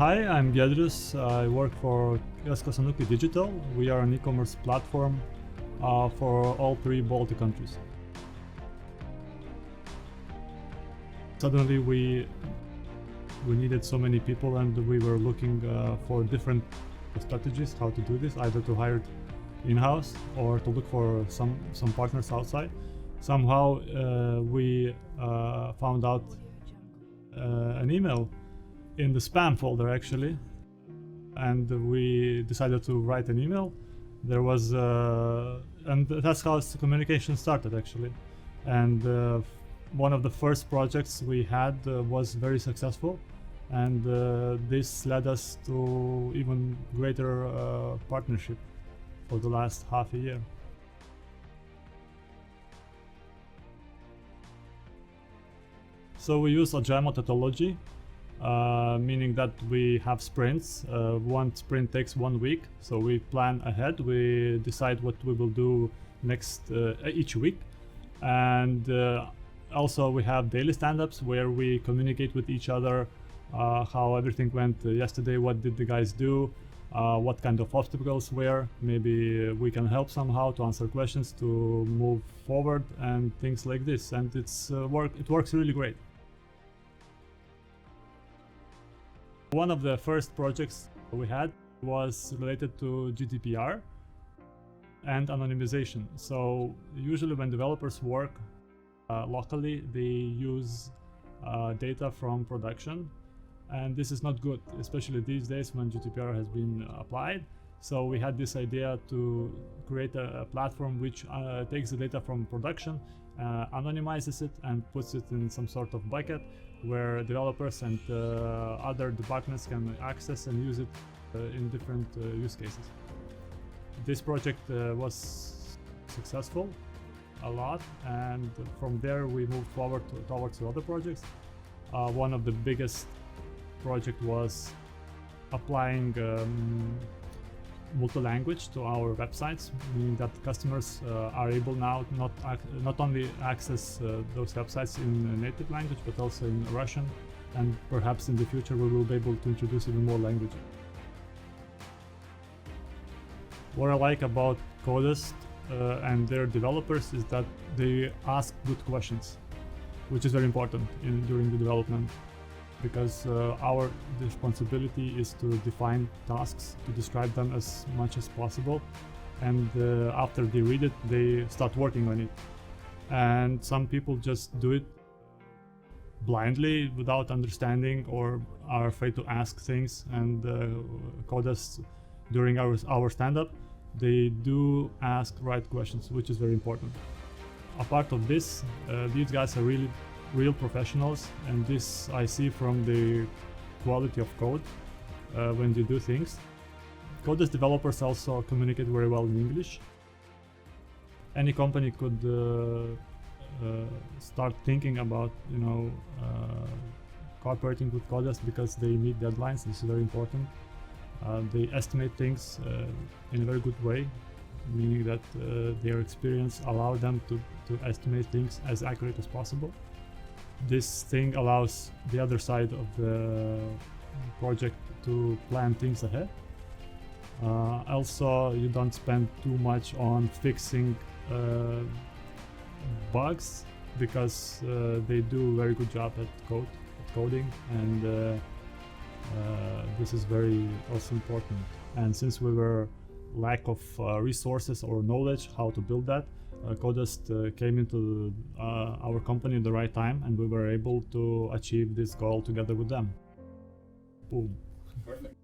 Hi, I'm Giedrius. I work for Kesko Senukai Digital. We are an e-commerce platform for all three Baltic countries. Suddenly we needed so many people, and we were looking for different strategies how to do this, either to hire in-house or to look for some partners outside. Somehow we found out an email in the spam folder actually, and we decided to write an email. There was and that's how communication started actually. And one of the first projects we had was very successful, and this led us to even greater partnership for the last half a year. So we use agile methodology, meaning that we have sprints. One sprint takes 1 week, so we plan ahead. We decide what we will do next each week, and also we have daily stand-ups where we communicate with each other how everything went yesterday, what did the guys do, what kind of obstacles were, maybe we can help somehow to answer questions to move forward and things like this. And it works really great. One of the first projects we had was related to GDPR and anonymization. So usually when developers work locally, they use data from production, and this is not good, especially these days when GDPR has been applied. So we had this idea to create a platform which takes the data from production, anonymizes it, and puts it in some sort of bucket where developers and other departments can access and use it in different use cases. This project was successful a lot, and from there we moved forward towards other projects. One of the biggest project was applying multi-language to our websites, meaning that customers are able now not only access those websites in a native language, but also in Russian, and perhaps in the future we will be able to introduce even more languages. What I like about Codest and their developers is that they ask good questions, which is very important during the development, because our responsibility is to define tasks, to describe them as much as possible, and after they read it, they start working on it. And some people just do it blindly without understanding, or are afraid to ask things. And Codest, during our stand-up, they do ask right questions, which is very important. Apart of this, these guys are really real professionals, and this I see from the quality of code when they do things. Codest developers also communicate very well in English. Any company could start thinking about cooperating with Codest because they meet deadlines. This is very important. They estimate things in a very good way, meaning that their experience allows them to estimate things as accurate as possible. This thing allows the other side of the project to plan things ahead. Also, you don't spend too much on fixing bugs, because they do a very good job at coding, and this is very also important. And since we were lack of resources or knowledge how to build that, Codest came into our company at the right time, and we were able to achieve this goal together with them. Boom. Perfect.